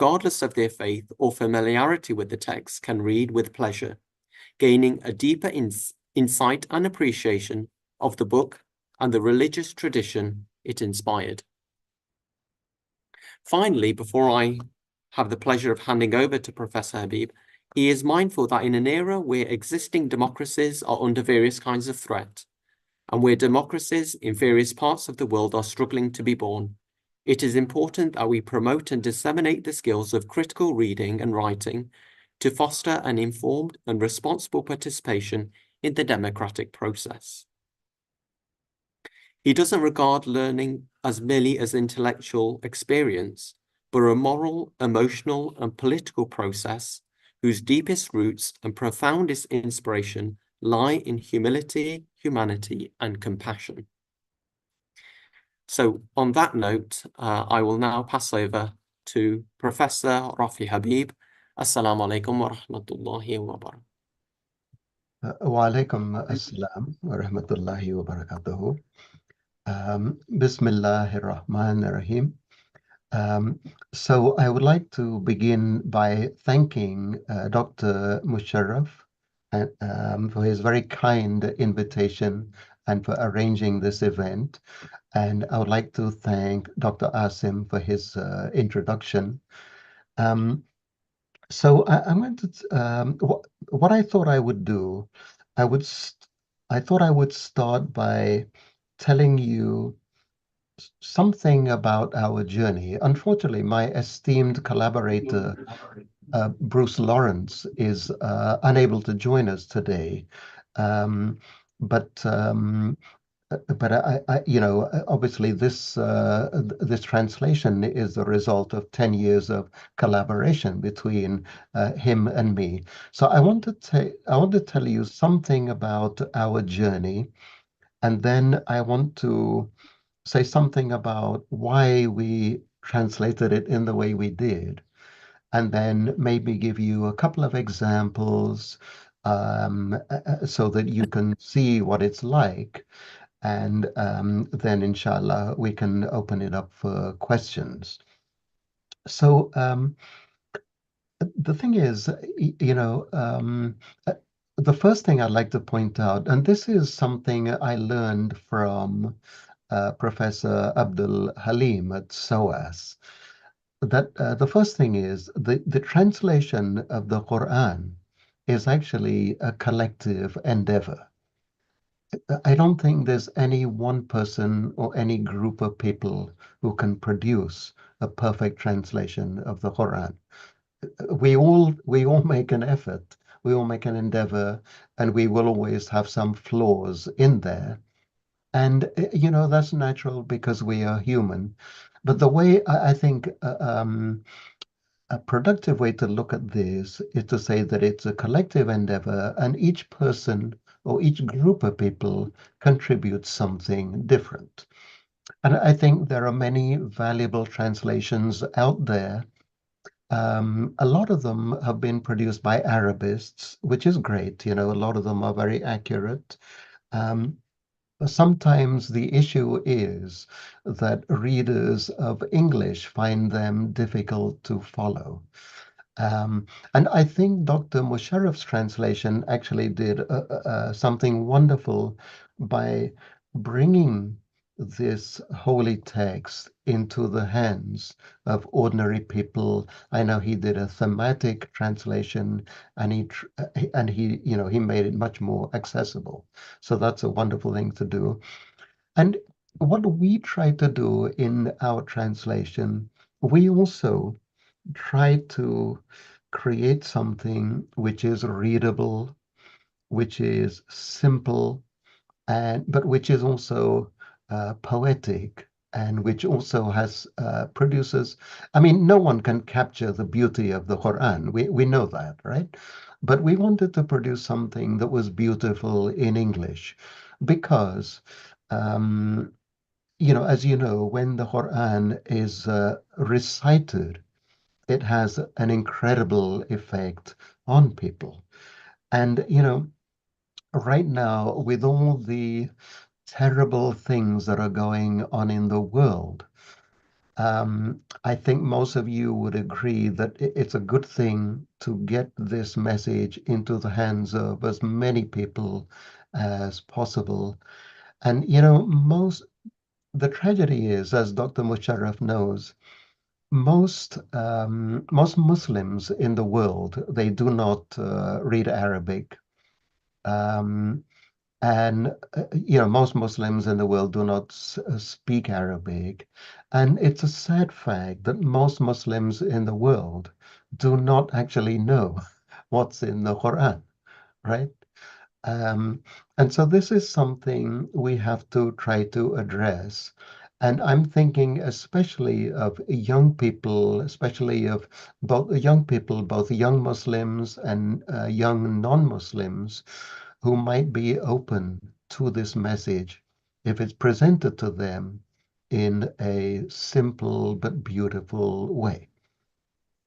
regardless of their faith or familiarity with the text, can read with pleasure, gaining a deeper insight and appreciation of the book and the religious tradition it inspired. Finally, before I have the pleasure of handing over to Professor Habib, he is mindful that in an era where existing democracies are under various kinds of threat, and where democracies in various parts of the world are struggling to be born, it is important that we promote and disseminate the skills of critical reading and writing to foster an informed and responsible participation in the democratic process. He doesn't regard learning as merely as intellectual experience, but a moral, emotional, and political process whose deepest roots and profoundest inspiration lie in humility, humanity, and compassion. So on that note, I will now pass over to Professor Rafi Habib. Assalamu alaikum wa rahmatullahi wa barakatuh. Wa alaikum assalam wa rahmatullahi wa barakatuhu. Bismillahir Rahmanir Rahim. So I would like to begin by thanking Dr. Musharraf for his very kind invitation and for arranging this event. And I would like to thank Dr. Asim for his introduction. So I'm going to, what I thought I would do, I thought I would start by telling you something about our journey. Unfortunately, my esteemed collaborator, Bruce Lawrence, is unable to join us today. But you know, obviously this this translation is the result of 10 years of collaboration between him and me. So I want to tell you something about our journey, and then I want to say something about why we translated it in the way we did, and then maybe give you a couple of examples so that you can see what it's like. And then, inshallah, we can open it up for questions. So the thing is, you know, the first thing I'd like to point out, and this is something I learned from Professor Abdul Halim at SOAS, that the first thing is the translation of the Quran is actually a collective endeavor. I don't think there's any one person or any group of people who can produce a perfect translation of the Quran. We all make an effort, we all make an endeavor, and we will always have some flaws in there. And you know, that's natural because we are human. But the way I think a productive way to look at this is to say that it's a collective endeavor, and each person or each group of people contributes something different. And I think there are many valuable translations out there. A lot of them have been produced by Arabists, which is great. You know, a lot of them are very accurate. Sometimes the issue is that readers of English find them difficult to follow. And I think Dr. Musharraf's translation actually did something wonderful by bringing this holy text into the hands of ordinary people. I know he did a thematic translation, and he you know, he made it much more accessible. So that's a wonderful thing to do. And what we try to do in our translation, we also try to create something which is readable, which is simple, but which is also poetic, and which also has produces. I mean, no one can capture the beauty of the Quran. We know that, right? But we wanted to produce something that was beautiful in English, because you know, as you know, when the Quran is recited, it has an incredible effect on people. And, you know, right now, with all the terrible things that are going on in the world, I think most of you would agree that it's a good thing to get this message into the hands of as many people as possible. And the tragedy is, as Dr. Musharraf knows, most Muslims in the world, they do not read Arabic. Um, and most Muslims in the world do not speak Arabic. And it's a sad fact that most Muslims in the world do not actually know what's in the Quran, right? Um, and so this is something we have to try to address. And I'm thinking especially of young people, especially of both young people, both young Muslims and young non-Muslims, who might be open to this message if it's presented to them in a simple but beautiful way.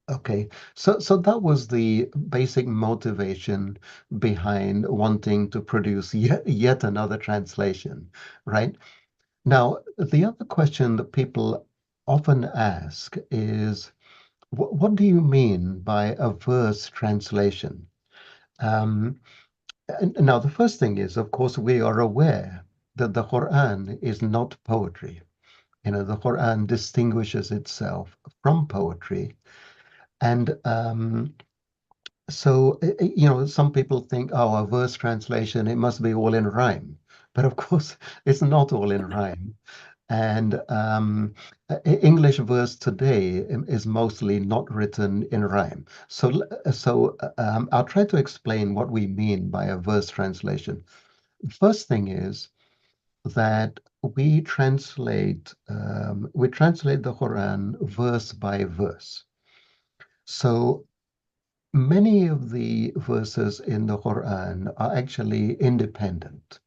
Okay, so that was the basic motivation behind wanting to produce yet another translation, right? Now, the other question that people often ask is, what do you mean by a verse translation? Um, and now, the first thing is, of course, we are aware that the Quran is not poetry. The Quran distinguishes itself from poetry. And some people think, oh, a verse translation, it must be all in rhyme. But of course, it's not all in rhyme. And English verse today is mostly not written in rhyme. So I'll try to explain what we mean by a verse translation. First thing is that we translate the Quran verse by verse. So many of the verses in the Quran are actually independent.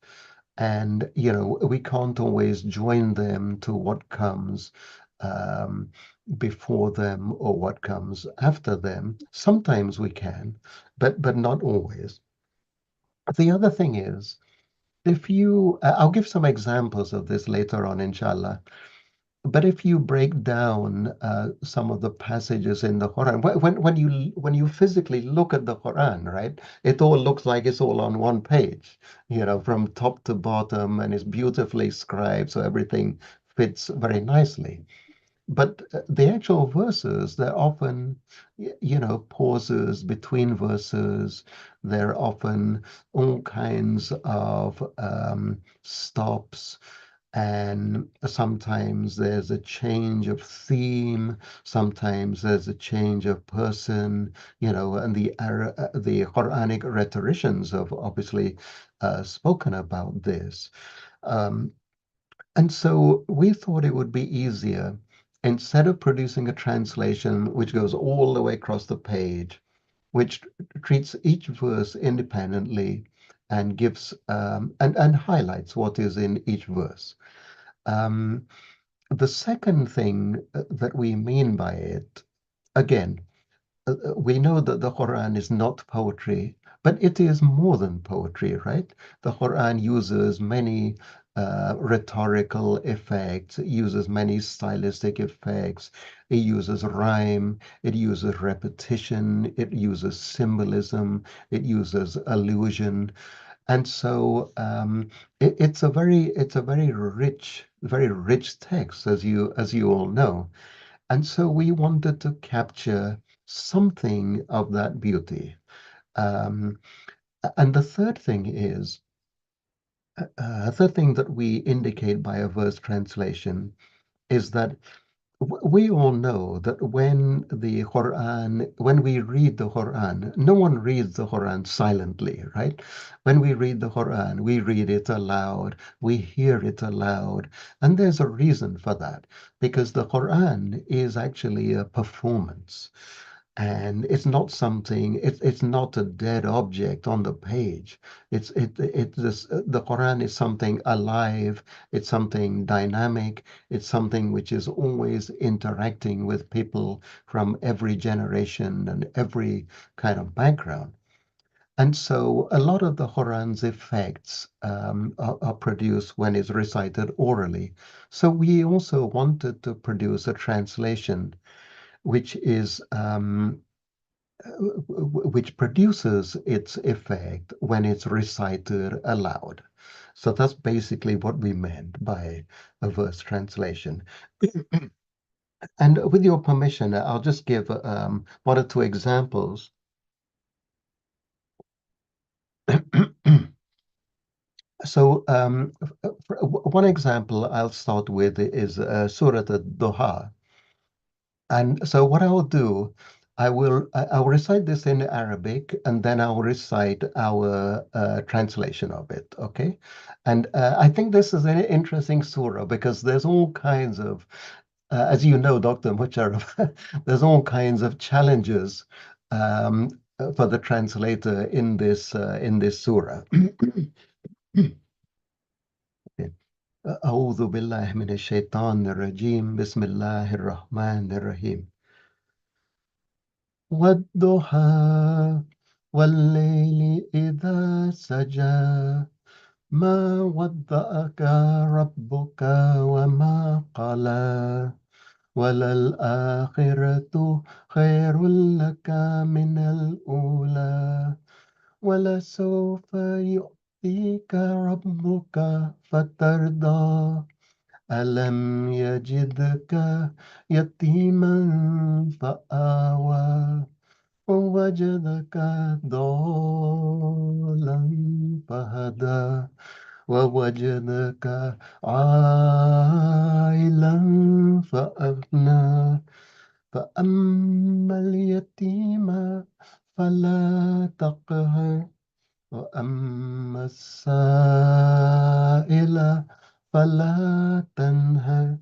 And, we can't always join them to what comes um, before them or what comes after them. Sometimes we can, but not always. The other thing is, I'll give some examples of this later on, inshallah. But if you break down some of the passages in the Quran, when you physically look at the Quran, right, it all looks like it's all on one page, from top to bottom, and it's beautifully scribed, so everything fits very nicely. But the actual verses, they're often, pauses between verses. There are often all kinds of stops, and sometimes there's a change of theme, sometimes there's a change of person, and the Quranic rhetoricians have obviously spoken about this. Um, and so we thought it would be easier, instead of producing a translation which goes all the way across the page, which treats each verse independently and gives and highlights what is in each verse. Um, the second thing that we mean by it, again, we know that the Quran is not poetry, but it is more than poetry, right? The Quran uses many rhetorical effects, it uses many stylistic effects, it uses rhyme, it uses repetition, it uses symbolism, it uses allusion. And so it's a very rich text, as you all know. And so we wanted to capture something of that beauty. Um, and the third thing that we indicate by a verse translation is that we all know that when we read the Quran, no one reads the Quran silently, right? When we read the Quran, we read it aloud, we hear it aloud, and there's a reason for that, because the Quran is actually a performance. And it's not a dead object on the page. The Quran is something alive, it's something dynamic, it's something which is always interacting with people from every generation and every kind of background. And so a lot of the Quran's effects are produced when it's recited orally. So we also wanted to produce a translation which is which produces its effect when it's recited aloud. So that's basically what we meant by a verse translation. And with your permission, I'll just give one or two examples. So one example I'll start with is Surah Al-Duha. And so what I will do, I'll recite this in Arabic and then I'll recite our translation of it, okay? And I think this is an interesting surah because there's all kinds of, as you know, Dr. Musharraf, there's all kinds of challenges for the translator in this surah. أعوذ بالله من الشيطان الرجيم بسم الله الرحمن الرحيم والضحى والليل إذا سجى ما ودعك ربك وما قلى وللآخرة خير لك من الأولى ولسوف يعطيك ربك فترضى ألم يجدك يتيما فآوى ووجدك ضالا فهدى ووجدك عائلا فأغنى فأما اليتيم فلا تقهر وأما السائل فلا تنهر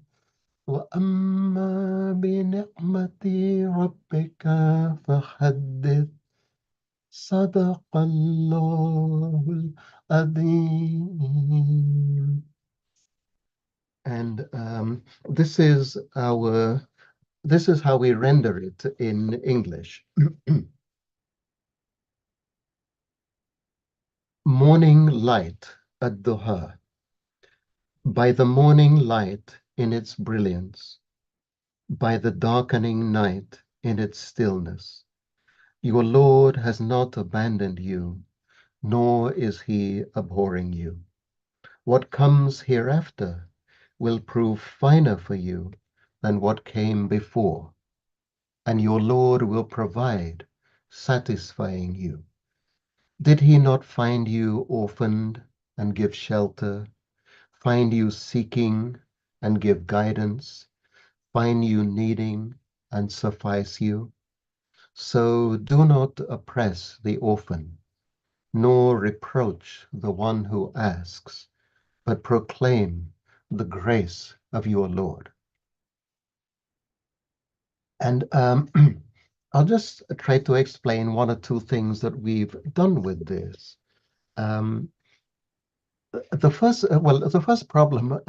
وأما بنعمة ربك فحدث صدق الله العظيم. And this is how we render it in English. Morning light at Duha. By the morning light in its brilliance, by the darkening night in its stillness, your Lord has not abandoned you, nor is he abhorring you. What comes hereafter will prove finer for you than what came before, and your Lord will provide, satisfying you. Did he not find you orphaned and give shelter, find you seeking and give guidance, find you needing and suffice you? So do not oppress the orphan, nor reproach the one who asks, but proclaim the grace of your Lord. And I'll just try to explain one or two things that we've done with this. The first problem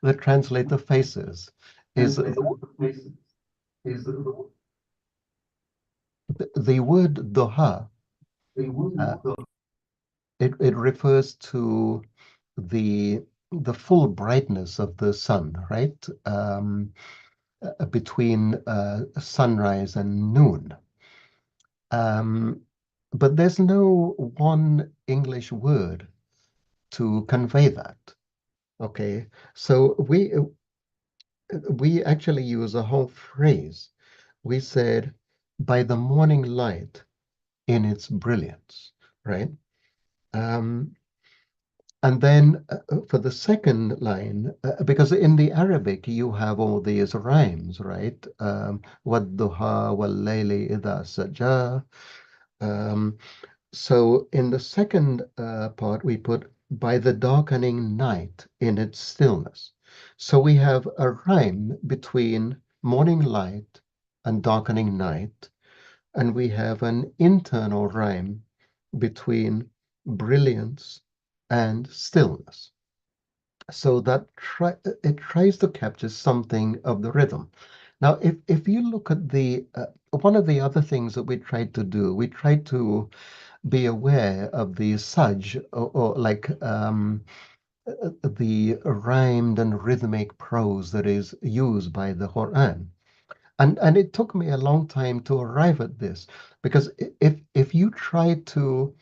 the translator faces is the word doha. Uh, it refers to the full brightness of the sun, right? Between sunrise and noon. But there's no one English word to convey that. Okay, so we actually use a whole phrase. We said, by the morning light in its brilliance, right? And then for the second line, because in the Arabic you have all these rhymes, right? وَالضُّحَى وَاللَّيْلِ إِذَا سَجَى. So in the second part, we put by the darkening night in its stillness. So we have a rhyme between morning light and darkening night, and we have an internal rhyme between brilliance and stillness. So that it tries to capture something of the rhythm. Now, if you look at the one of the other things that we tried to do, we tried to be aware of the sajj, or like the rhymed and rhythmic prose that is used by the Quran. And it took me a long time to arrive at this, because if you try to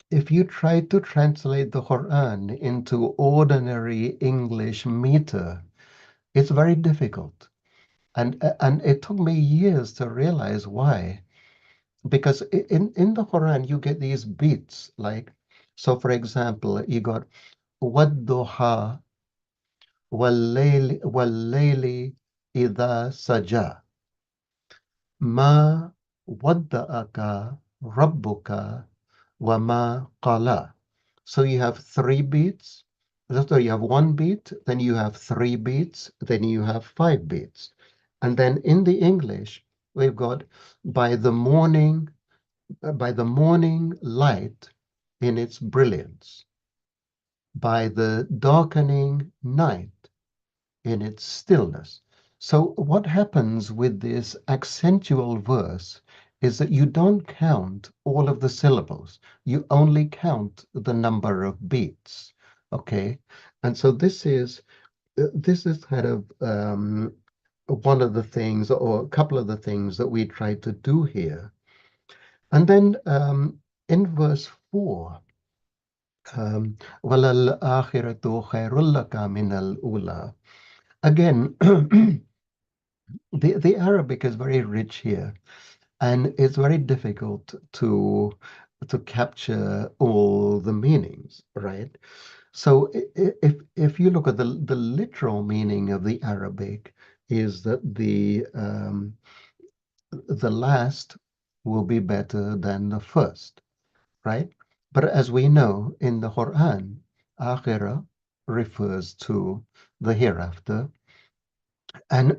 translate the Quran into ordinary English meter, it's very difficult. And it took me years to realize why. Because in the Quran you get these beats, like, so for example, you got wadduha wal-layli idha saja, ma wadda'aka rabbuka wa ma qala. So you have three beats. So you have one beat, then you have three beats, then you have five beats. And then in the English, we've got by the morning, by the morning light in its brilliance, by the darkening night in its stillness. So what happens with this accentual verse is that you don't count all of the syllables. You only count the number of beats. Okay. And so this is kind of one of the things, or a couple of the things that we try to do here. And then in verse 4, وَلَلْآخِرَةُ خَيْرٌ لَكَ مِنَ الْأُولَى. Again, the Arabic is very rich here, and it's very difficult to capture all the meanings, right? So if you look at the literal meaning of the Arabic, is that the last will be better than the first, right? But as we know in the Quran, akhirah refers to the hereafter, and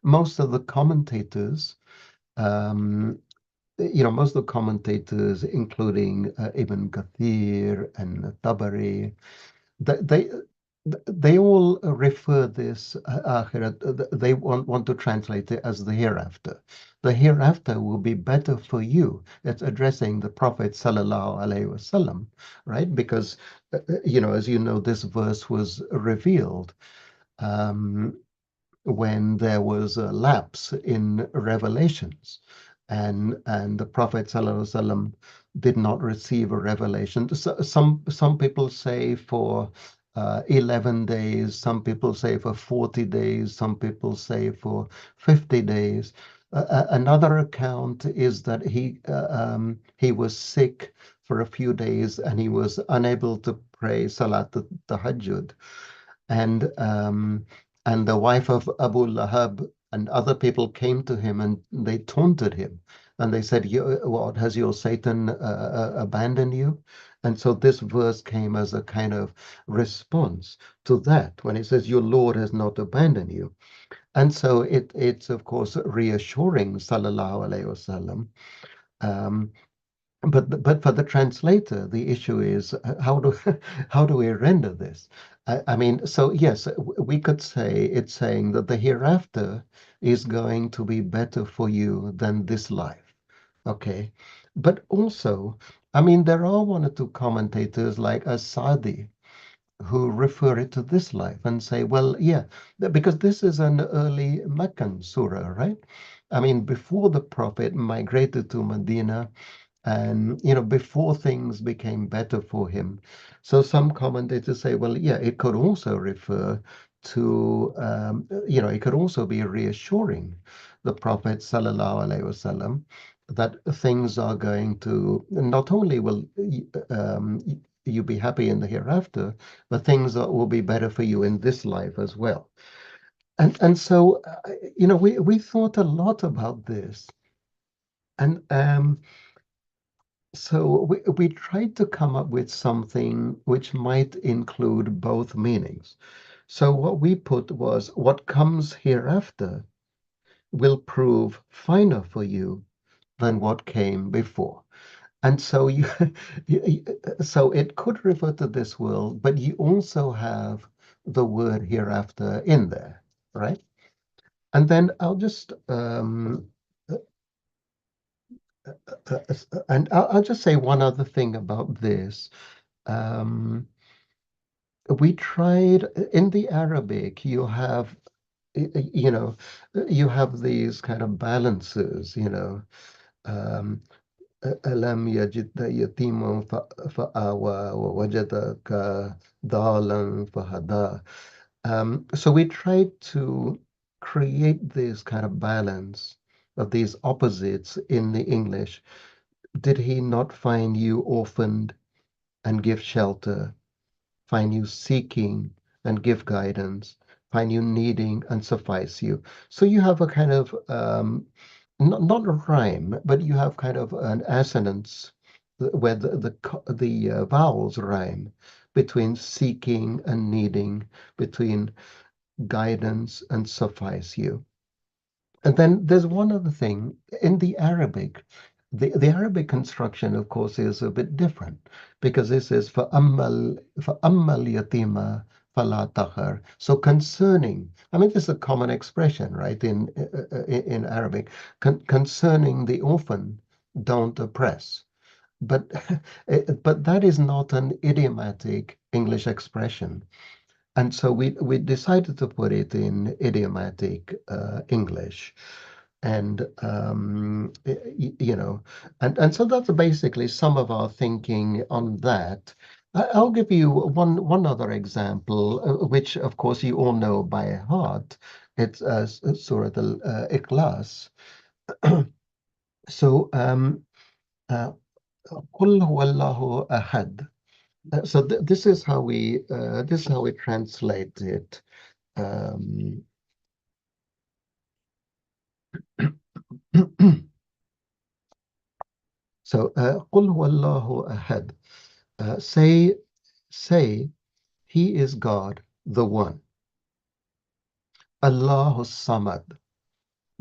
most of the commentators, um, most of the commentators, including Ibn Kathir and Tabari, they they all refer this akhirat. They want to translate it as the hereafter. The hereafter will be better for you. It's addressing the Prophet sallallahu alaihi wasallam, right? Because as you know, this verse was revealed um, when there was a lapse in revelations, and the Prophet ﷺ did not receive a revelation. So, some people say for 11 days, some people say for 40 days, some people say for 50 days. Another account is that he was sick for a few days and he was unable to pray Salat al-Tahajjud, and and the wife of Abu Lahab and other people came to him and they taunted him, and they said, "What, has your Satan abandoned you?" And so this verse came as a kind of response to that when it says, "Your Lord has not abandoned you." And so it's of course reassuring, sallallahu alaihi wasallam. Um, but for the translator, the issue is how do how do we render this? I mean, so yes, we could say it's saying that the hereafter is going to be better for you than this life. Okay, but also, I mean, there are one or two commentators like As-Sadi who refer it to this life and say, well, yeah, because this is an early Meccan surah, right? I mean, before the Prophet migrated to Medina, and before things became better for him. So some commentators say, well, yeah, it could also refer to it could also be reassuring the Prophet sallallahu alaihi wasallam that things are going to, not only will you be happy in the hereafter, but things will be better for you in this life as well. And so we thought a lot about this, and so we tried to come up with something which might include both meanings. So what we put was, what comes hereafter will prove finer for you than what came before. And so so it could refer to this world, but you also have the word hereafter in there, right? And then I'll just and I'll just say one other thing about this. Um, we tried in the Arabic, you have, you know, you have these kind of balances, um, ألم يجدك يتيما فآوى ووجدك ضالا فهدى. So we tried to create this kind of balance of these opposites in the English. Did he not find you orphaned and give shelter? Find you seeking and give guidance? Find you needing and suffice you? So you have a kind of not a rhyme, but you have kind of an assonance where the vowels rhyme between seeking and needing, between guidance and suffice you. And then there's one other thing in the Arabic. The Arabic construction, of course, is a bit different because this is for ammal yatima fala taqhar. So concerning, I mean, this is a common expression, right, in Arabic. Concerning the orphan, don't oppress. But but that is not an idiomatic English expression. And so we decided to put it in idiomatic English. And and so that's basically some of our thinking on that. I'll give you one other example, which of course you all know by heart. It's Surah Al-Ikhlas. So قل هو الله أحد. So this is how we translate it. Um, so قل هو الله أحد. Say he is God, the one. Allahu Samad,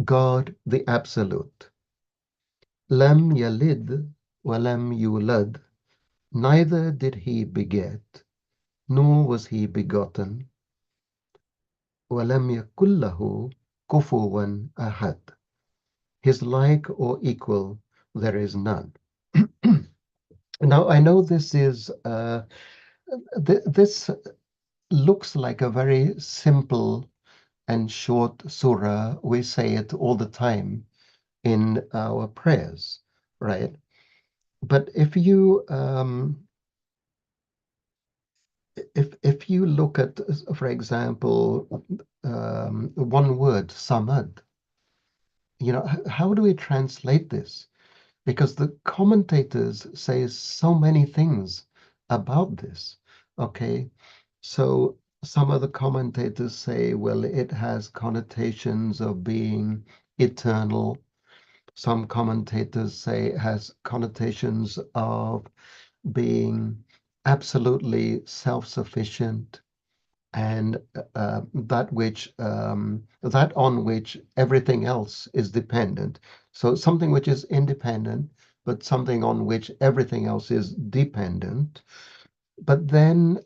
God the absolute. Lam yalid walam yulad, neither did he beget, nor was he begotten. Walam yakullahu kufuwan ahad. His like or equal there is none. Now I know this looks like a very simple and short surah. We say it all the time in our prayers, right? But if you look at, for example, one word, samad, how do we translate this? Because the commentators say so many things about this. Okay, so some of the commentators say, well, it has connotations of being eternal. Some commentators say it has connotations of being absolutely self-sufficient and that on which everything else is dependent. So something which is independent, but something on which everything else is dependent. But then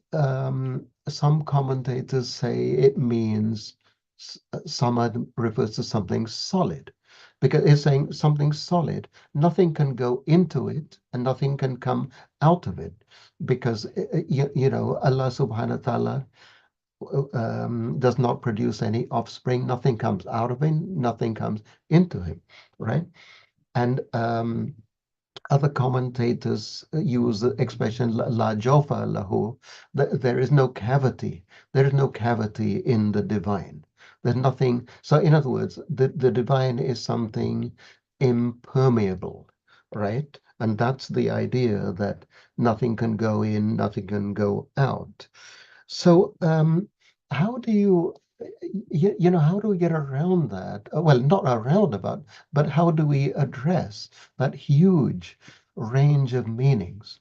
some commentators say it means samad refers to something solid, because it's saying something solid. Nothing can go into it and nothing can come out of it, because Allah subhanahu wa ta'ala does not produce any offspring. Nothing comes out of him, nothing comes into him, right? And other commentators use the expression la jofa lahu. There is no cavity. There is no cavity in the divine. There's nothing. So, in other words, the divine is something impermeable, right? And that's the idea that nothing can go in, nothing can go out. So, how do how do we get around that? Well, not around about, but how do we address that huge range of meanings?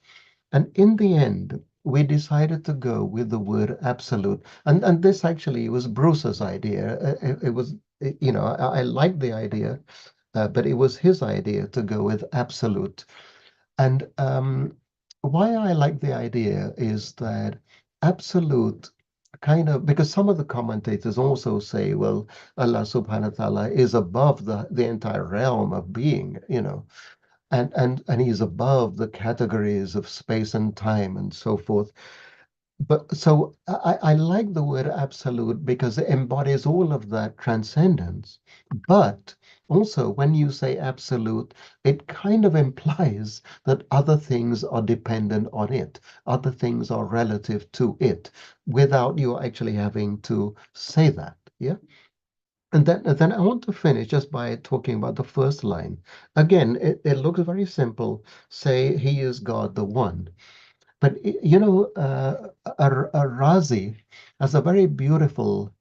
And in the end, we decided to go with the word absolute. And this actually was Bruce's idea. It was, I liked the idea, but it was his idea to go with absolute. And why I like the idea is that absolute kind of, because some of the commentators also say, well, Allah subhanahu wa ta'ala is above the entire realm of being, and he's above the categories of space and time and so forth. But so I like the word absolute because it embodies all of that transcendence. But also, when you say absolute, it kind of implies that other things are dependent on it, other things are relative to it, without you actually having to say that. Yeah. And then I want to finish just by talking about the first line. Again, it looks very simple. Say, He is God, the One. But Razi has a very beautiful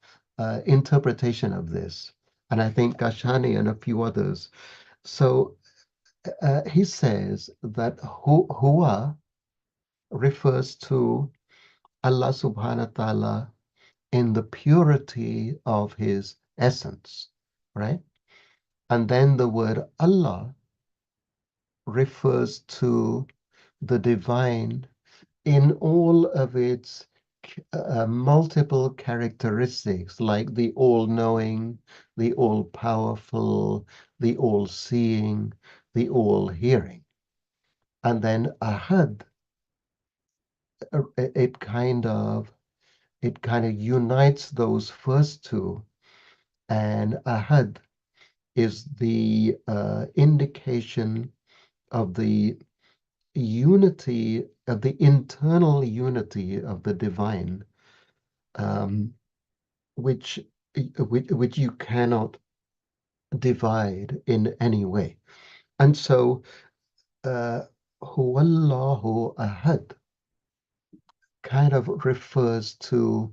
interpretation of this, and I think Kashani and a few others. So he says that Huwa refers to Allah subhanahu wa ta'ala in the purity of his essence, right? And then the word Allah refers to the divine in all of its multiple characteristics, like the all-knowing, the all-powerful, the all-seeing, the all-hearing. And then Ahad, it kind of unites those first two, and Ahad is the indication of the unity, of the internal unity of the divine, um, which, which you cannot divide in any way. And so, Huwallahu Ahad kind of refers to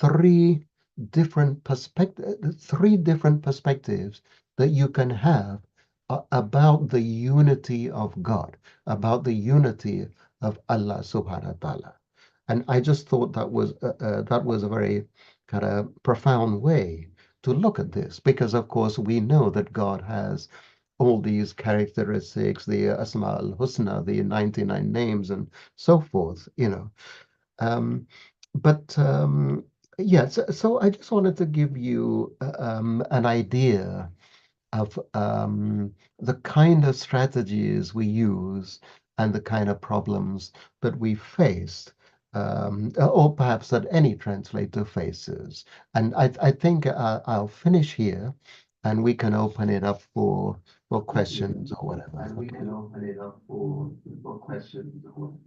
three three different perspectives that you can have about the unity of God, about the unity of Allah subhanahu wa ta'ala. And I just thought that was a very kind of profound way to look at this, because of course we know that God has all these characteristics, the Asma al-Husna, the 99 names and so forth, you know. Um, but yeah, so I just wanted to give you an idea of the kind of strategies we use and the kind of problems that we faced, or perhaps that any translator faces. And I think I'll finish here, and we can open it up for questions or whatever. And we can open it up for questions or whatever.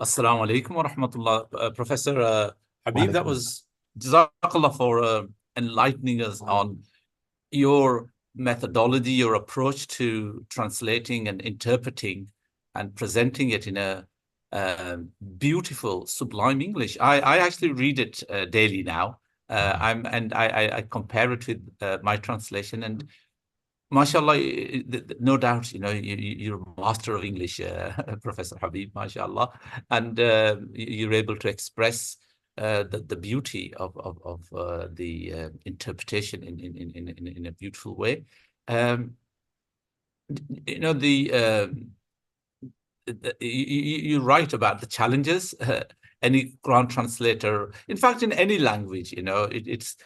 Assalamu alaikum wa rahmatullah. Professor Habib, that was Jazakallah for enlightening us on your methodology, your approach to translating and interpreting and presenting it in a beautiful, sublime English. I actually read it daily now. I compare it with my translation, and mashallah, no doubt, you know, you're a master of English, Professor Habib, mashallah, and you're able to express the beauty of the interpretation in a beautiful way. You know, you're right about the challenges. Any Quran translator, in fact, in any language, you know, it's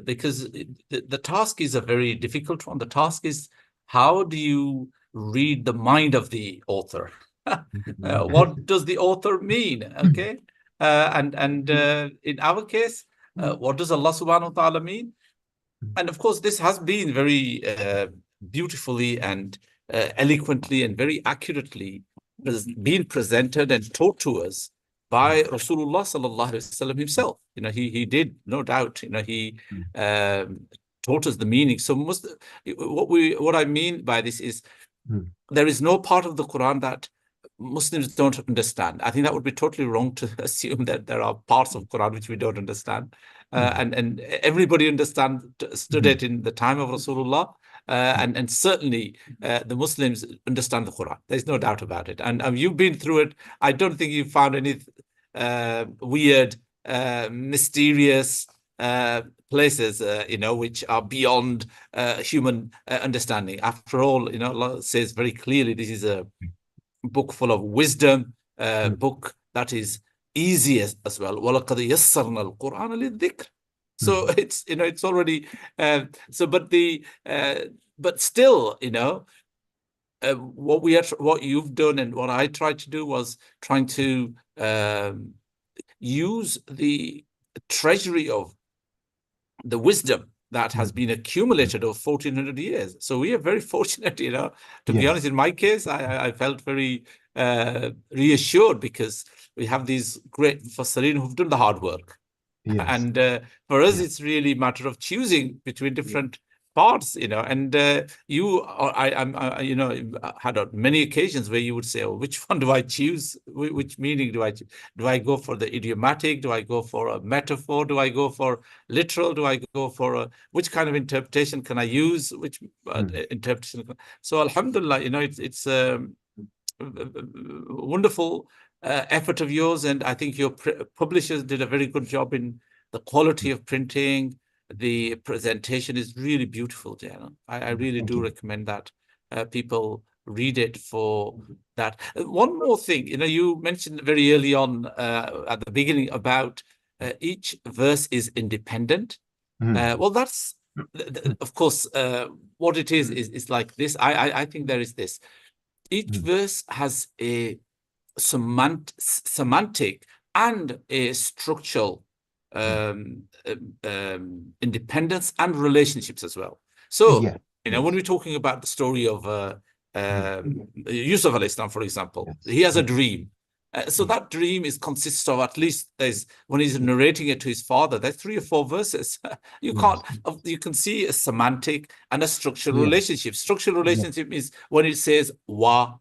because the task is a very difficult one. The task is, how do you read the mind of the author? What does the author mean? Okay, and in our case, what does Allah subhanahu wa ta'ala mean? And of course, this has been very beautifully and eloquently and very accurately been presented and taught to us by Rasulullah sallallahu alaihi wasallam himself. You know, he did, no doubt. You know, he taught us the meaning. So what I mean by this is, there is no part of the Quran that Muslims don't understand. I think that would be totally wrong to assume that there are parts of Quran which we don't understand. And everybody understood it in the time of Rasulullah. And certainly the Muslims understand the Quran. There's no doubt about it. And you've been through it. I don't think you found any weird, mysterious places, you know, which are beyond human understanding. After all, you know, Allah says very clearly, this is a book full of wisdom, book that is easy as well. وَلَقَدْ يَسَّرْنَا الْقُرْآنَ لِلذِّكْرِ. So it's, it's already, but still, what you've done and what I tried to do was trying to use the treasury of the wisdom that has been accumulated over 1400 years. So we are very fortunate, to be honest. In my case, I felt very reassured because we have these great Mufassirin who've done the hard work. And for us, it's really a matter of choosing between different parts, and I had many occasions where you would say, oh, which one do I choose? Which meaning do I choose? Do I go for the idiomatic? Do I go for a metaphor? Do I go for literal? Do I go for which kind of interpretation can I use? Which interpretation? So alhamdulillah, it's a wonderful effort of yours, and I think your publishers did a very good job in the quality of printing. The presentation is really beautiful, Jana. I really do recommend that people read it for that. One more thing, you mentioned very early on at the beginning about each verse is independent. Well, that's, of course, what it is like this. I think there is this. Each verse has a semantic and a structural independence and relationships as well. So, when we're talking about the story of Yusuf alayhi salam, for example, he has a dream. So that dream consists of, at least when he's narrating it to his father, there's 3 or 4 verses. You can see a semantic and a structural relationship. Structural relationship is when it says wa,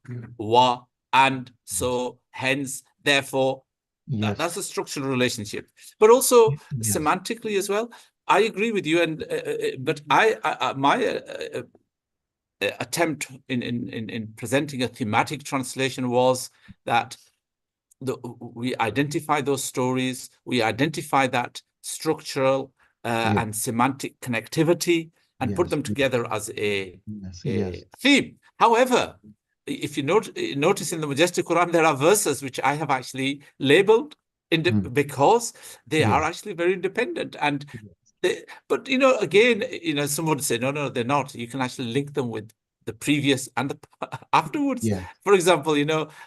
and, so, hence, therefore. That's a structural relationship, but also semantically as well. I agree with you, and but my attempt in presenting a thematic translation was that we identify those stories, we identify that structural and semantic connectivity, and put them together as a theme. However, if you notice in the Majestic Quran, there are verses which I have actually labeled because they are actually very independent. And but again, someone would say, no, they're not. You can actually link them with the previous and the afterwards. For example,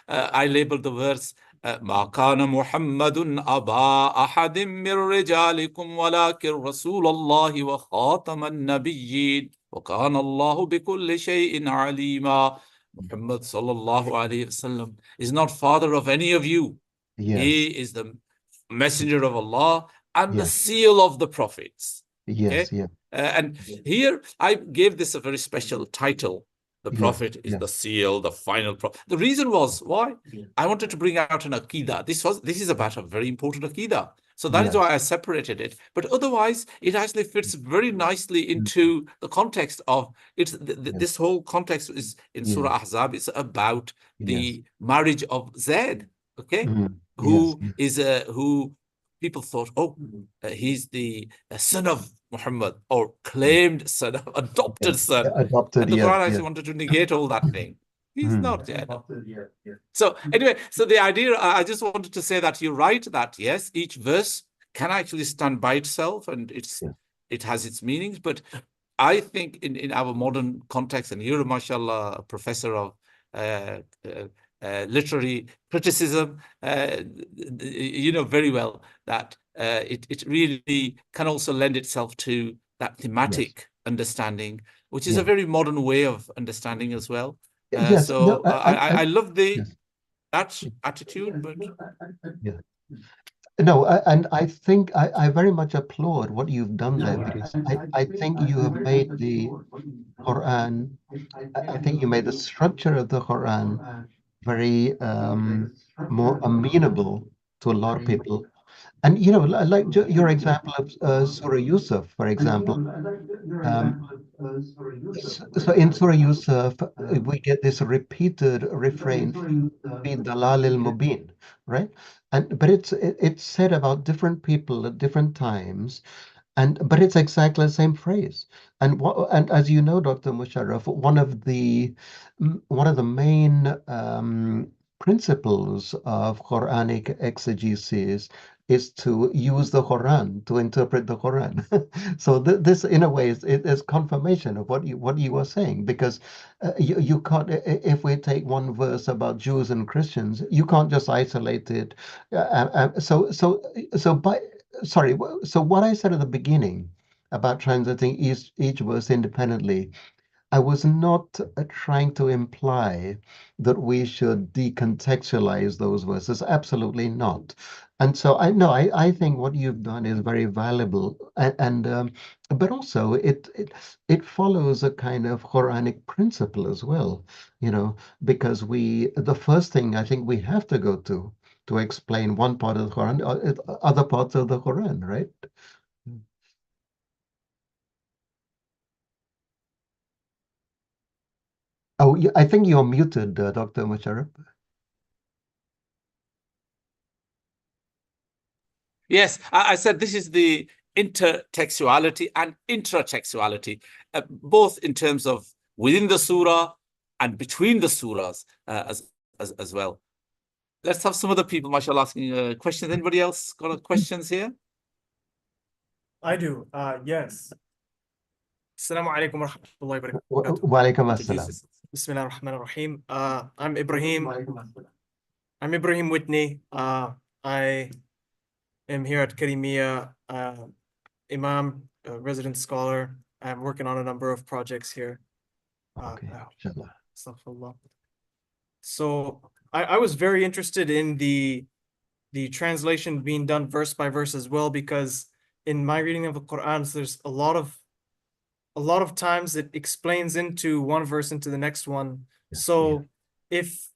I labeled the verse ما كان محمد أبا أحد من رجالكم ولكن رسول الله وخاتم النبيين وكان الله بكل شيء عليما. Muhammad sallallahu alayhi wasallam is not father of any of you. He is the messenger of Allah and the seal of the prophets. And here I gave this a very special title. The prophet is the seal, the final prophet. The reason was why I wanted to bring out an Aqidah. This is about a very important Aqidah. So that is why I separated it. But otherwise, it actually fits very nicely into the context of this whole context is in Surah Ahzab. It's about the marriage of Zaid, who people thought, he's the son of Muhammad, or claimed son, adopted son. Adopted, and the Quran actually wanted to negate all that thing. He's not yet. So anyway, so the idea, I just wanted to say that you're right, that yes, each verse can actually stand by itself, and it has its meanings. But I think in our modern context, and you're, mashallah, a professor of literary criticism, you know very well that it really can also lend itself to that thematic understanding, which is a very modern way of understanding as well. I love that attitude, but and I think I very much applaud what you've done there, because I think you have made the Quran, I think you made the structure of the Quran very more amenable to a lot of people. And like your example of Surah Yusuf, for example. So in Surah Yusuf, we get this repeated refrain, "Fi dalalil mubin," right? But it's said about different people at different times, but it's exactly the same phrase. And as you know, Dr. Musharraf, one of the main principles of Quranic exegesis is to use the Quran to interpret the Quran. So this, in a way, is confirmation of what you were saying, because you can't. If we take one verse about Jews and Christians, you can't just isolate it. So by sorry. So what I said at the beginning about translating each verse independently, I was not trying to imply that we should decontextualize those verses. Absolutely not. And so I know I think what you've done is very valuable, and but also it follows a kind of Quranic principle as well, because the first thing I think we have to go to explain one part of the Quran, other parts of the Quran, right? Oh, I think you're muted, Dr. Musharraf. Yes, I said this is the intertextuality and intratextuality, both in terms of within the surah and between the surahs as well. Let's have some other people, mashallah, asking questions. Anybody else got questions here? I do. Yes. Assalamu alaikum wa rahmatullahi wa barakatuh. Wa alaikum assalam. Bismillah ar-Rahman ar-Rahim. I'm Ibrahim. I'm Ibrahim Whitney. I am here at Karimia, Imam, resident scholar. I'm working on a number of projects here. Okay, inshallah. Astaghfirullah. So I was very interested in the translation being done verse by verse as well, because in my reading of the Quran, there's a lot of times it explains into one verse into the next one. So if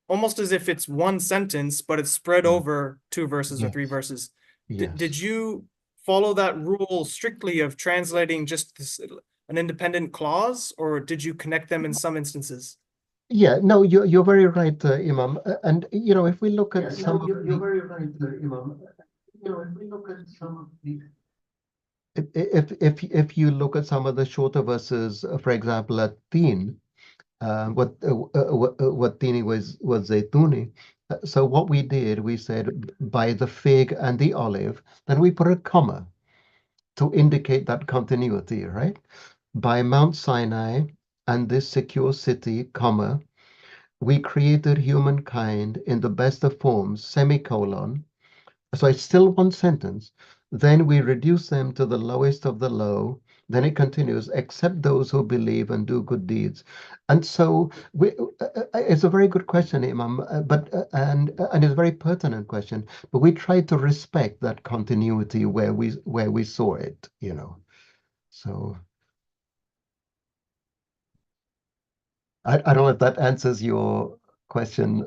almost as if it's one sentence, but it's spread over two verses or three verses. Did you follow that rule strictly of translating just an independent clause, or did you connect them in some instances? Yeah, no, you're very right, Imam. And if we look at some of you're very right, Imam. If we look at some of the if you look at some of the shorter verses, for example, at Teen, what Tini was Zaytuni. So what we did, we said by the fig and the olive, then we put a comma to indicate that continuity, right? By Mount Sinai and this secure city, comma, we created humankind in the best of forms, semicolon. So it's still one sentence. Then we reduce them to the lowest of the low. Then it continues, except those who believe and do good deeds. And so it's a very good question, Imam, and it's a very pertinent question. But we try to respect that continuity where we saw it, So I don't know if that answers your question.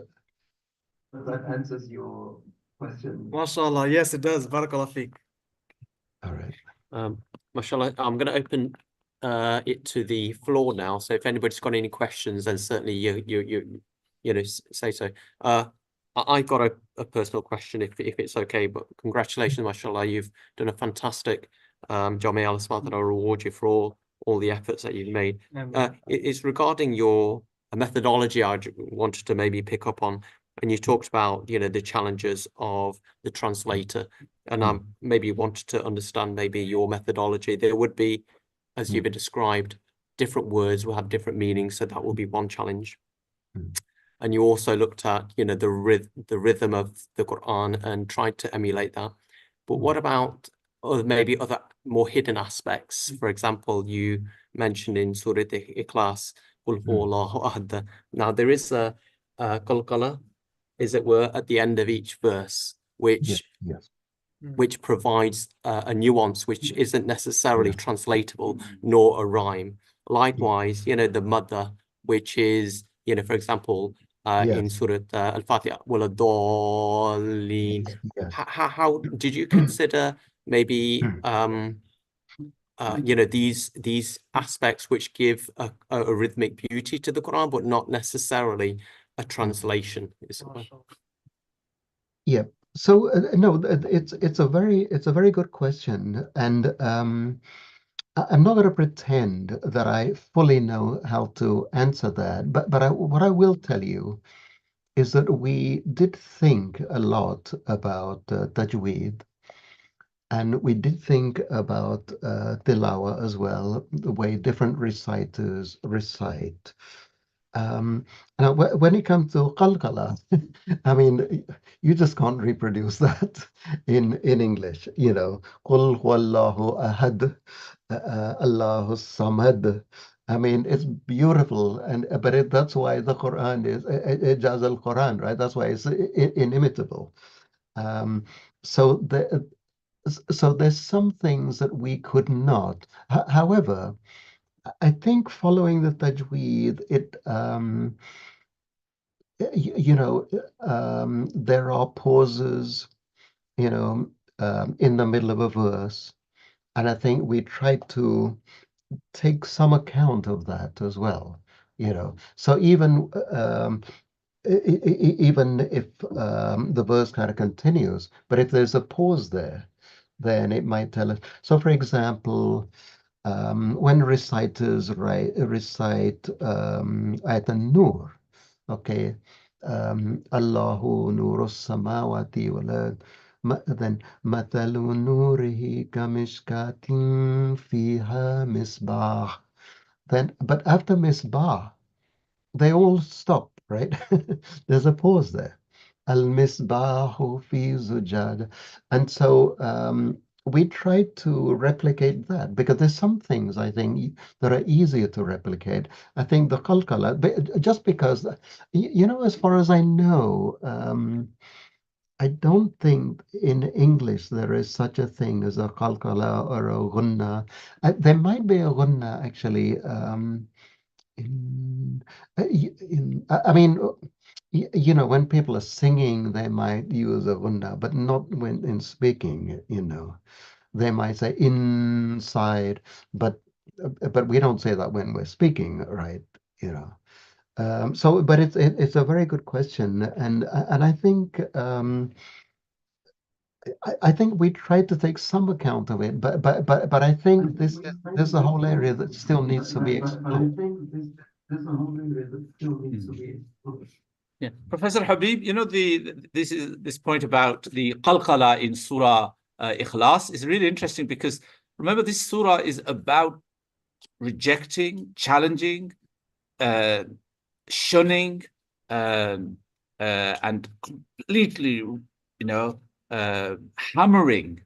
That answers your question. MashaAllah, yes, it does. Barakallah feek. All right. Mashallah, I'm going to open it to the floor now. So if anybody's got any questions, then certainly you say so. I've got a personal question if it's okay, but congratulations, mashallah, you've done a fantastic job. May Allah subhanahu wa ta'ala reward you for all the efforts that you've made. It's regarding your methodology I wanted to maybe pick up on. And you talked about, the challenges of the translator, and I maybe wanted to understand maybe your methodology. There would be, as you've described, different words will have different meanings, so that will be one challenge. And you also looked at, the rhythm of the Quran and tried to emulate that. But what about maybe other more hidden aspects? For example, you mentioned in Surah Al-Ikhlas, Qul huwallahu ahad. Now there is a qalqala, as it were, at the end of each verse, which provides a nuance which isn't necessarily translatable nor a rhyme. Likewise, the mother, which is, for example, in Surah Al-Fatiha, وَلَضَالِّينَ. How did you consider maybe these aspects which give a rhythmic beauty to the Quran, but not necessarily a translation? Yeah. So no, it's a very good question, and I'm not going to pretend that I fully know how to answer that. But what I will tell you is that we did think a lot about tajweed, and we did think about tilawa as well, the way different reciters recite. Now, when it comes to qalqala, I mean, you just can't reproduce that in English. You know, qul huwallahu ahad, Allahu samad. I mean, it's beautiful, and but that's why the Quran is Ijaz al-Quran, right? That's why it's inimitable. Um, so so there's some things that we could not. However, I think following the tajweed, you know, there are pauses, you know, in the middle of a verse, and I think we try to take some account of that as well, you know. So even if the verse kind of continues, but if there's a pause there, then it might tell us. So, for example, when reciters recite Ayat an-Nur, okay, Allahu nuru samawati wal ard, then mathalu nurihi kamishkatin fiha misbah. Then, but after misbah, they all stop, right? There's a pause there. Al-misbahu fi zujad. And so we try to replicate that because there's some things I think that are easier to replicate. I think the qalqala, just because, you know, as far as I know, I don't think in English there is such a thing as a qalqala or a gunna. There might be a gunna actually. In, I mean, you know, when people are singing, they might use a gunna, but not when in speaking, you know. They might say inside, but we don't say that when we're speaking, right? You know. So, but it's a very good question, and I think I think we tried to take some account of it, but I think there's a whole area that still needs to be explored. Yeah, Professor Habib, you know, this point about the qalqala in Surah Ikhlas is really interesting because remember, this surah is about rejecting, challenging, shunning, and completely, you know, hammering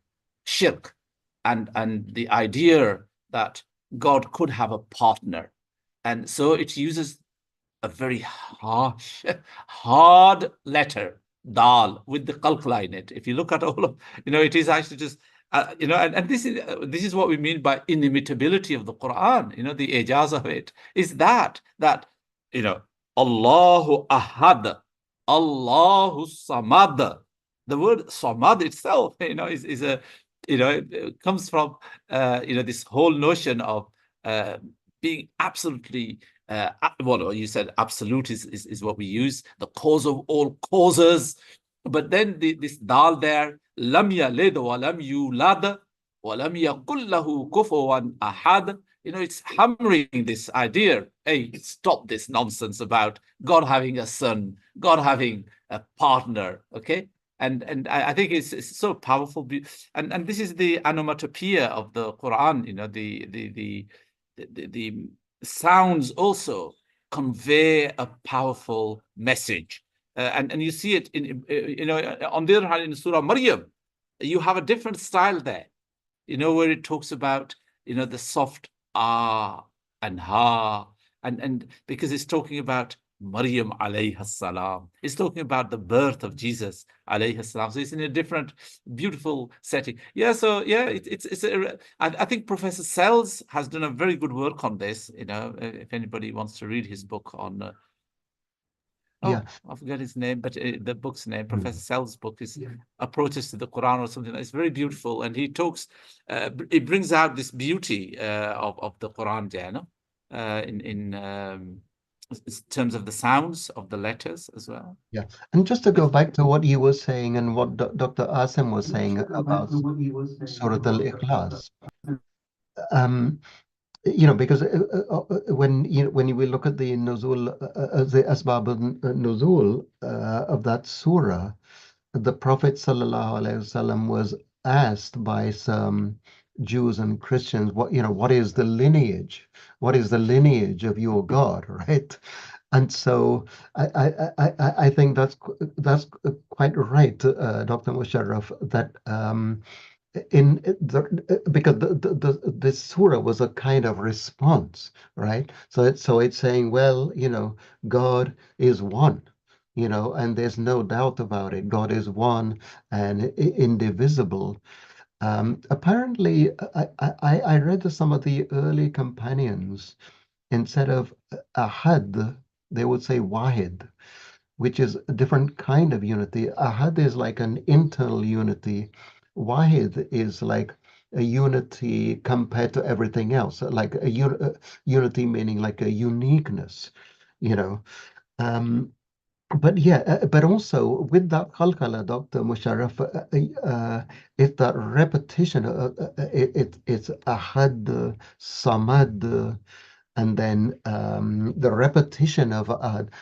shirk and the idea that God could have a partner. And so it uses a very harsh, hard letter, dal, with the qalqala in it. If you look at all of, you know, it is actually just, you know, and this is what we mean by inimitability of the Quran. You know, the ijaz of it is that, you know, Allahu ahad, Allahu samad. The word samad itself, you know, is a, you know, it comes from, you know, this whole notion of being absolutely, well, you said absolute is what we use, the cause of all causes. But then this dal there, lam yalid wa lam yulad wa lam yakul lahu kufuwan ahad. You know, it's hammering this idea. Hey, stop this nonsense about God having a son, God having a partner. Okay, and I think it's so powerful. And this is the onomatopoeia of the Quran. You know, the sounds also convey a powerful message. And you see it in, you know, on the other hand, in Surah Maryam, you have a different style there, you know, where it talks about, you know, the soft ah and ha, and because it's talking about Maryam alayhi salam. It's talking about the birth of Jesus alayhi salam. So it's in a different, beautiful setting. Yeah. So yeah, I think Professor Sells has done a very good work on this. You know, if anybody wants to read his book on. Yeah. I forget his name, but the book's name, Professor Sells' book, is Approaches to the Quran or something. It's very beautiful, and he talks. It brings out this beauty of the Quran, you know, in terms of the sounds of the letters as well. Yeah, and just to go back to what you were saying and what Dr. Asim was saying about Surat al-Ikhlas, because when we look at the nuzul, the asbab nuzul of that surah, the Prophet sallallahu alaihi wasallam was asked by some Jews and Christians, what is the lineage? What is the lineage of your God, right? And so I think that's quite right, Dr. Musharraf, that because this surah was a kind of response, right? So it's saying, well, God is one, and there's no doubt about it. God is one and indivisible. Apparently, I read that some of the early companions, instead of ahad, they would say wahid, which is a different kind of unity. Ahad is like an internal unity. Wahid is like a unity compared to everything else, like a unity meaning like a uniqueness, you know. Um, but yeah, but also with that qalqala, Dr. Musharraf, it's that repetition. It's ahad, samad, and then the repetition of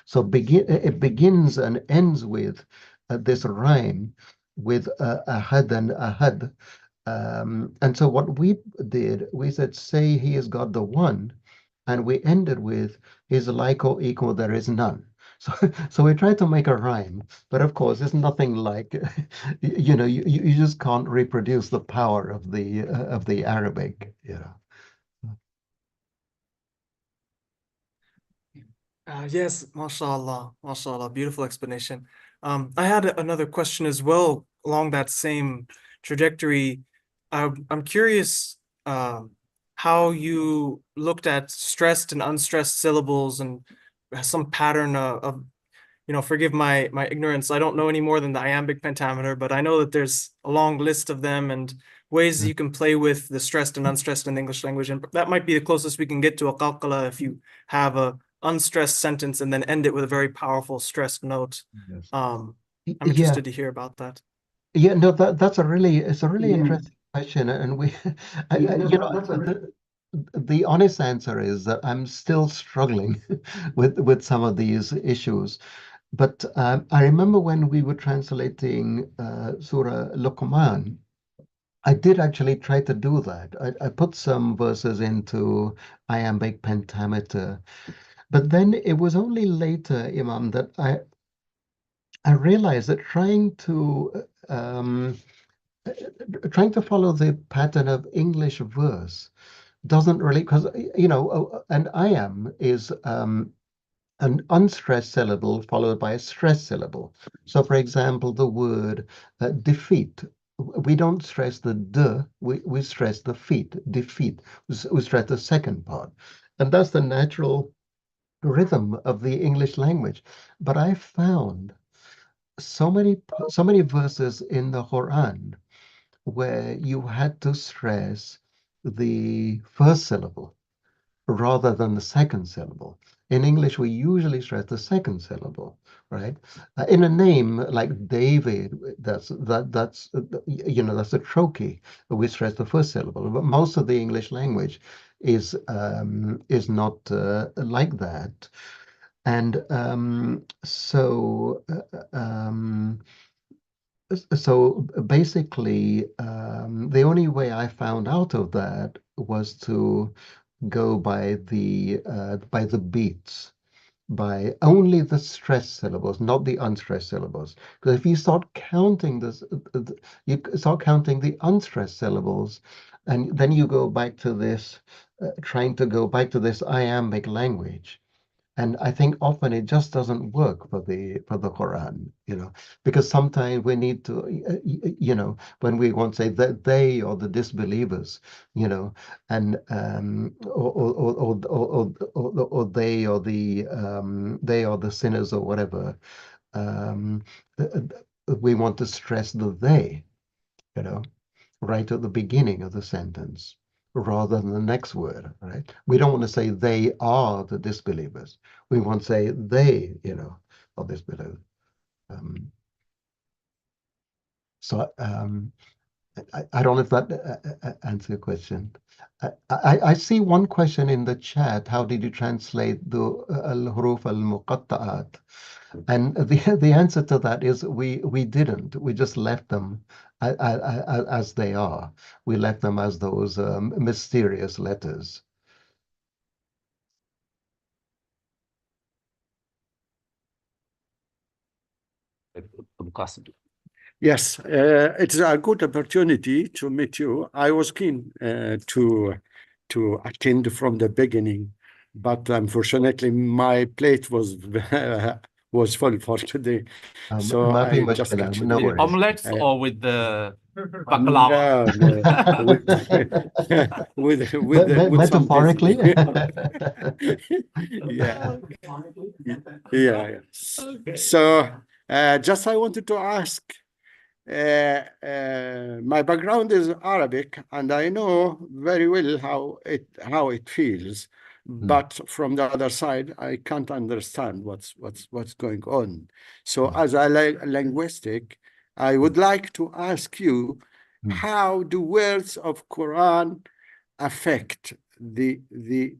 it begins and ends with this rhyme with ahad and ahad. And so what we did, we said, say he is God the one, and we ended with is like or equal, there is none. So we tried to make a rhyme, but of course, it's nothing like, you just can't reproduce the power of the Arabic, Yes, mashallah, beautiful explanation. I had another question as well along that same trajectory. I'm curious how you looked at stressed and unstressed syllables and some pattern of forgive my ignorance. I don't know any more than the iambic pentameter, but I know that there's a long list of them and ways you can play with the stressed and unstressed in the English language. And that might be the closest we can get to a qalqala if you have a unstressed sentence and then end it with a very powerful stressed note. Yes. I'm Yeah. interested to hear about that. Yeah, no, it's a really interesting question, and the honest answer is that I'm still struggling with some of these issues. But I remember when we were translating Surah Luqman, I did actually try to do that. I put some verses into iambic pentameter, but then it was only later, Imam, that I realized that trying to follow the pattern of English verse doesn't really, because an ayam is an unstressed syllable followed by a stressed syllable. So, for example, the word defeat, we don't stress the d, we stress the feet, defeat. We stress the second part, and that's the natural rhythm of the English language. But I found so many verses in the Quran where you had to stress the first syllable rather than the second syllable. In English, we usually stress the second syllable, right? In a name like David, that's a trochee. We stress the first syllable, but most of the English language is not like that. And so basically, the only way I found out of that was to go by the beats, by only the stressed syllables, not the unstressed syllables. Because if you start counting this, you start counting the unstressed syllables, and then you go back to this, trying to go back to this iambic language. And I think often it just doesn't work for the Quran, because sometimes we need to, when we want to say that they or the disbelievers, and or they or the sinners or whatever, um, we want to stress the they, you know right at the beginning of the sentence rather than the next word, right? We don't want to say they are the disbelievers. We want to say they, are disbelievers. Um, so, I don't know if that answers your question. I see one question in the chat. How did you translate the al-huruf al-muqatta'at? And the answer to that is we didn't. We just left them as they are. We left them as those mysterious letters. Yes, it's a good opportunity to meet you. I was keen to attend from the beginning, but unfortunately my plate was was full for today. So ما في I just مشكلة, got you no there. worries. Omelets or with the baklava? No, with some Metaphorically. yeah. Yeah. Okay. So just I wanted to ask, my background is Arabic, and I know very well how it feels, but from the other side, I can't understand what's going on. So as a linguistic, I would like to ask you, how do words of Quran affect the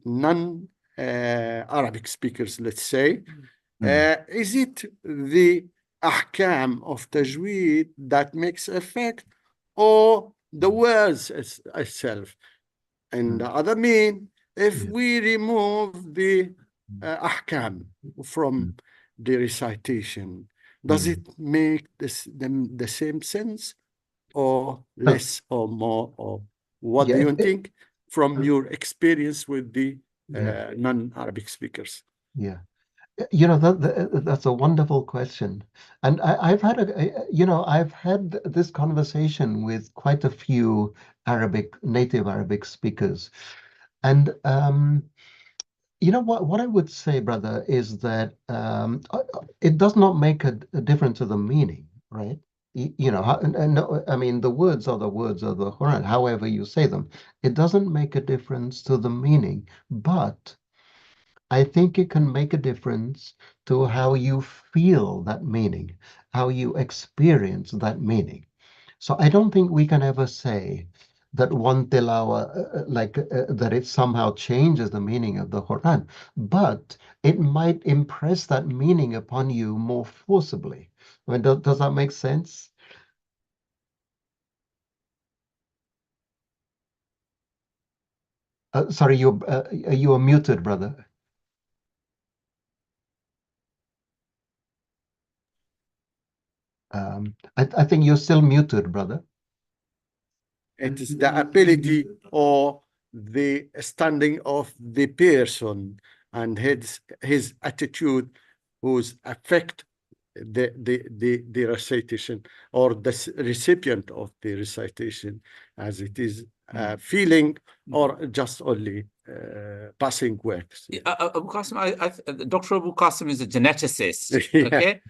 non Arabic speakers, let's say? Is it the ahkam of tajweed that makes effect, or the words itself? And the other mean, if we remove the ahkam from the recitation, does it make the same sense, or less, or more, or what do you think from your experience with the non-Arabic speakers? Yeah. You know, that's a wonderful question. And I've had I've had this conversation with quite a few native Arabic speakers. And you know what I would say, brother, is that it does not make a difference to the meaning, right? You know, I mean, the words are the words of the Quran, however you say them. It doesn't make a difference to the meaning, but I think it can make a difference to how you feel that meaning, how you experience that meaning. So I don't think we can ever say that one tilawa, that it somehow changes the meaning of the Quran, but it might impress that meaning upon you more forcibly. I mean, does that make sense? Sorry, you are muted, brother. I think you're still muted, brother. It is the ability or the standing of the person and his attitude who's affect the recitation, or the recipient of the recitation, as it is feeling, or just only passing words. Abu Qasim, Dr. Abu Qasim is a geneticist, Yeah. okay?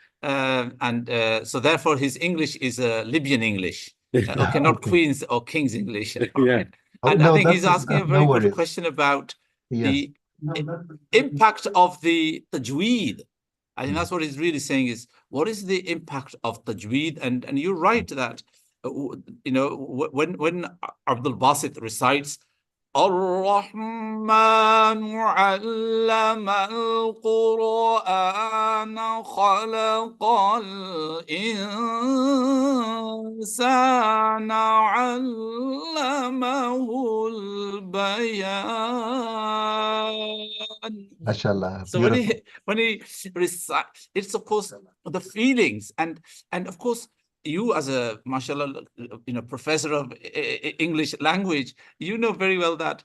So therefore his English is Libyan English, okay, not Okay. Queen's or King's English. Yeah. Right? Oh, And no, I think he's that's asking a no very good worries. question about Yes. the impact of the tajweed. I think that's what he's really saying is, what is the impact of tajweed? And you're right that, you know, when Abdul Basit recites, الرحمن علم القرآن خلق الإنسان علمه البيان. Mashallah, So beautiful. when he recites, it's of course the feelings, and of course you as a, mashallah, you know, professor of English language, you know very well that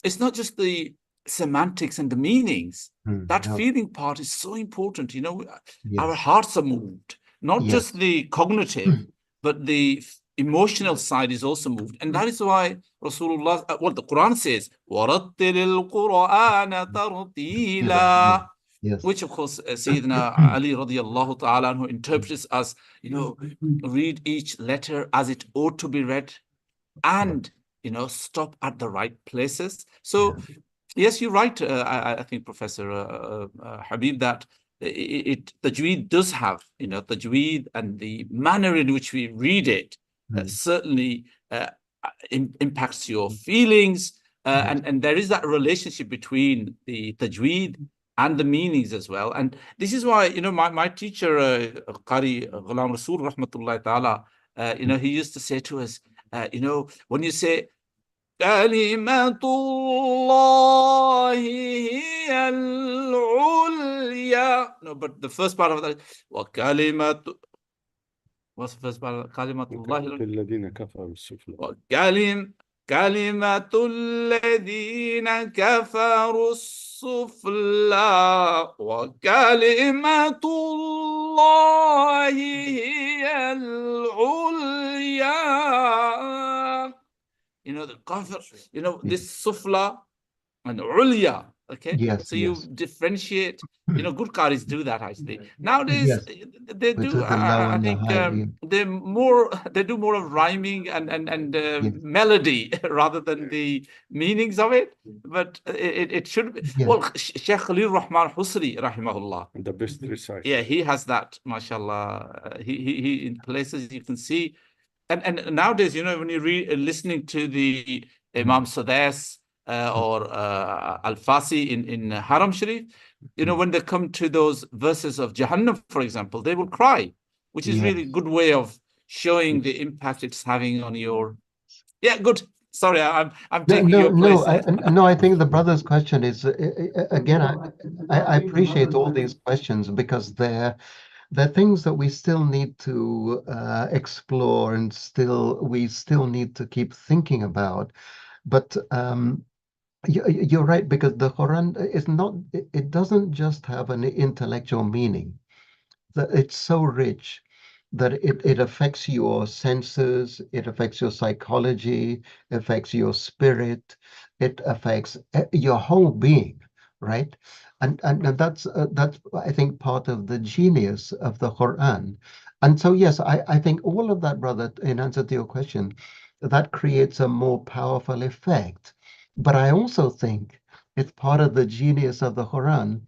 it's not just the semantics and the meanings. That No. feeling part is so important. You know, Yes. our hearts are moved, not Yes. just the cognitive, but the emotional side is also moved. And that is why Rasulullah, what the Quran says, وَرَتِّلِ الْقُرْآنَ تَرْتِيلًا, Yes. which of course Sayyidina Ali radiallahu ta'ala who interprets as, you know, read each letter as it ought to be read, and you know, stop at the right places. So yes, you're right. I think Professor Habib, that tajweed does have, you know, tajweed and the manner in which we read it certainly impacts your feelings. And there is that relationship between the tajweed and the meanings as well. And this is why, my teacher, Qari Ghulam Rasul, rahmatullahi ta'ala, he used to say to us, when you say, كلمة الله هي العليا. No, but the first part of that, وكلمة. What's the first part? كلمة الله الذين كفروا السفلى. كلمة الذين كفروا السفلى وكلمة الله هي العليا. The kafir, this sufla and ulya, okay? Yes, So you differentiate, good qaris do that actually. Nowadays, Yes. they Which do, is the low I and the think high. they do more of rhyming and melody rather than the meanings of it. But it should be. Yes. Well, Sheikh Khalil Rahman Husri, rahimahullah. The best reciter. Yeah, he has that, mashallah. He in places you can see. And nowadays, when you listening to the Imam Sudais or Al-Fasi in Haram Sharif, when they come to those verses of Jahannam, for example, they will cry, which is really a good way of showing the impact it's having on your. Yeah, good. Sorry, I'm taking your place. I think the brother's question is again. I appreciate all these questions because they're things that we still need to explore and we still need to keep thinking about. But you're right, because the Quran is not. It doesn't just have an intellectual meaning. It's so rich that it affects your senses, it affects your psychology, affects your spirit, it affects your whole being, right? And that's I think part of the genius of the Quran. And so yes, I think all of that, brother, in answer to your question, that creates a more powerful effect. But I also think it's part of the genius of the Quran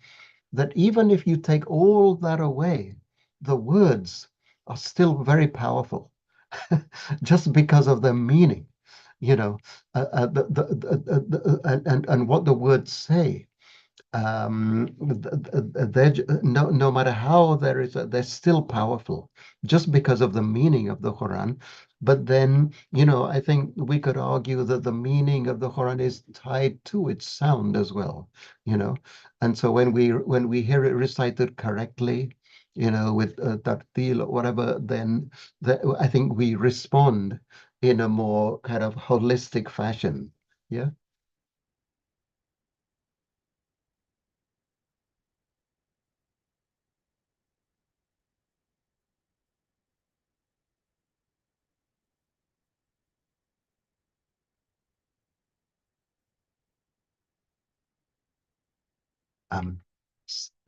that even if you take all that away, the words are still very powerful just because of their meaning, and what the words say. No matter how they're still powerful just because of the meaning of the Quran. But then, I think we could argue that the meaning of the Quran is tied to its sound as well, and so when we hear it recited correctly, with tartil or whatever, then I think we respond in a more kind of holistic fashion. Yeah.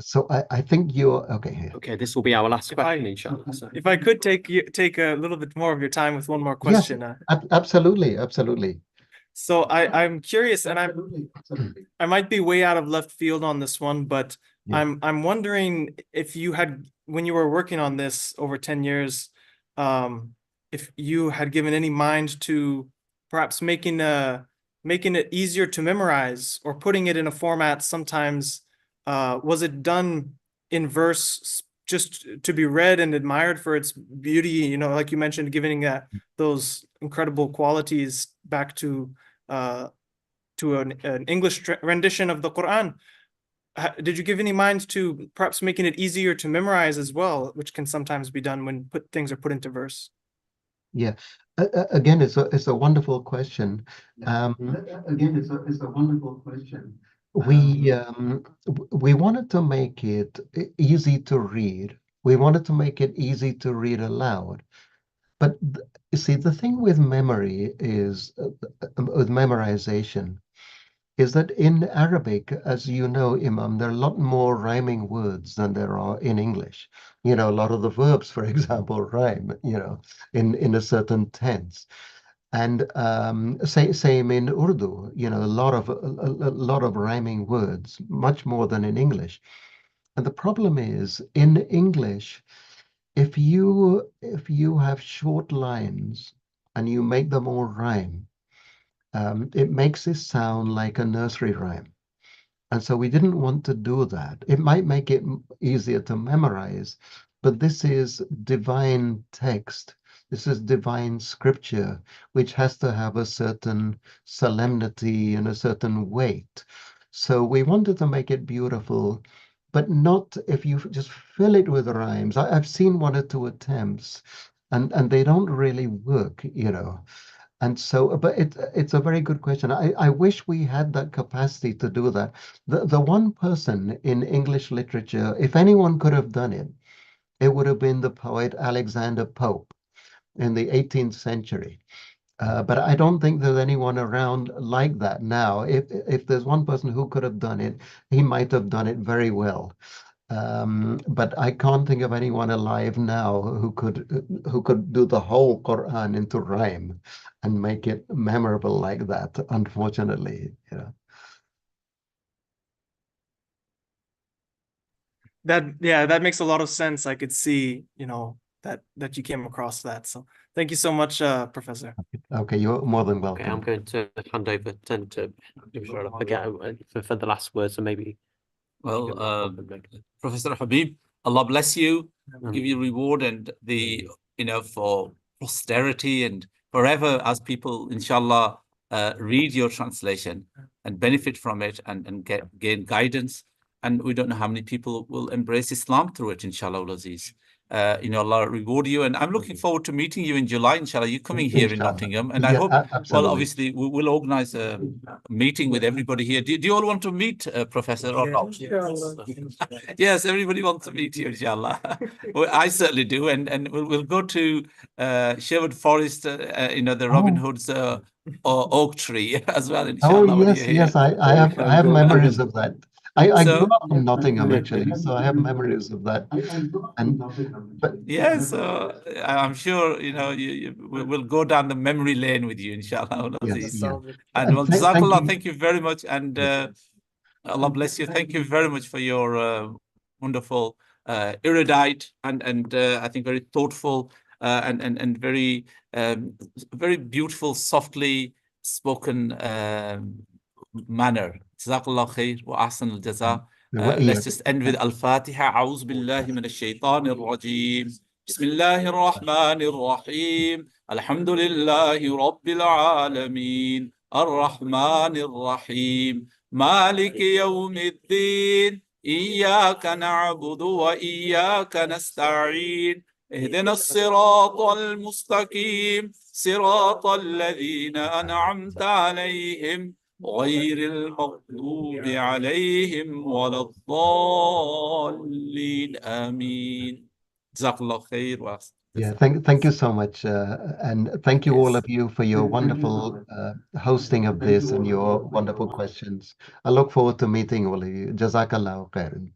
So I think you're okay here. Okay, this will be our last question, inshallah. So, If I could take a little bit more of your time with one more question. Yes, absolutely. So I'm curious, and I might be way out of left field on this one, but Yeah. I'm wondering if you had, when you were working on this over 10 years, if you had given any mind to perhaps making it easier to memorize or putting it in a format. Sometimes was it done in verse just to be read and admired for its beauty, like you mentioned, giving those incredible qualities back to an English rendition of the Quran? Did you give any mind to perhaps making it easier to memorize as well, which can sometimes be done when things are put into verse? Yeah. Again, it's a wonderful question. Again, it's a wonderful question. We wanted to make it easy to read. We wanted to make it easy to read aloud. But you see, the thing with memory is, with memorization, is that in Arabic, as you know, Imam, there are a lot more rhyming words than there are in English. A lot of the verbs, for example, rhyme, in a certain tense. And same in Urdu, a lot of rhyming words, much more than in English. And the problem is, in English, if you have short lines and you make them all rhyme, it makes it sound like a nursery rhyme. And so we didn't want to do that. It might make it easier to memorize, but this is divine text. This is divine scripture, which has to have a certain solemnity and a certain weight. So we wanted to make it beautiful, but not if you just fill it with rhymes. I've seen one or two attempts, and they don't really work, you know. And so, but it's a very good question. I wish we had that capacity to do that. The one person in English literature, if anyone could have done it, it would have been the poet Alexander Pope in the 18th century. But I don't think there's anyone around like that now. If there's one person who could have done it, he might have done it very well. But I can't think of anyone alive now who could do the whole Quran into rhyme and make it memorable like that, unfortunately. Yeah. That makes a lot of sense. I could see, that you came across that. So thank you so much, Professor. Okay, you're more than Okay, I'm welcome. going to hand over to again for the last words, and maybe. Well, Professor Habib, Allah bless you, give you reward and for posterity and forever, as people, inshallah, read your translation and benefit from it and gain guidance. And we don't know how many people will embrace Islam through it, inshallah, Aziz. Allah reward you. And I'm looking forward to meeting you in July, inshallah. You're coming here in Inshallah. Nottingham. And I Yeah, hope, absolutely. well, obviously, we'll organize a meeting with everybody here. Do you all want to meet, Professor, or not? Yes, everybody wants to meet you, inshallah. Well, I certainly do. And we'll go to Sherwood Forest, the Robin Hood's oak tree as well, inshallah. Oh yes, yes, I have memories of that. I grew up in Nottingham actually, so I have memories of that. But yes, I'm sure we'll go down the memory lane with you, inshallah. yes, yeah. And well, Thank Jazakallah, you. thank you very much, and Allah bless you. Thank you very much for your wonderful, erudite and I think very thoughtful and very very beautiful, softly spoken manner. Jazakallah khair wa ahsan al-jaza. Let's just end with Al-Fatiha. أعوذ بالله من الشيطان الرجيم. بسم الله الرحمن الرحيم. الحمد لله رب العالمين. الرحمن الرحيم. مالك يوم الدين. إياك نعبد وإياك نستعين. اهدنا الصراط المستقيم. صراط الذين أنعمت عليهم غير المغضوب عليهم ولا الضالين آمين. جزاك الله خير. Yeah, thank you so much, and thank you all of you for your wonderful hosting of this and your wonderful questions. I look forward to meeting all of you. Jazakallah khairan.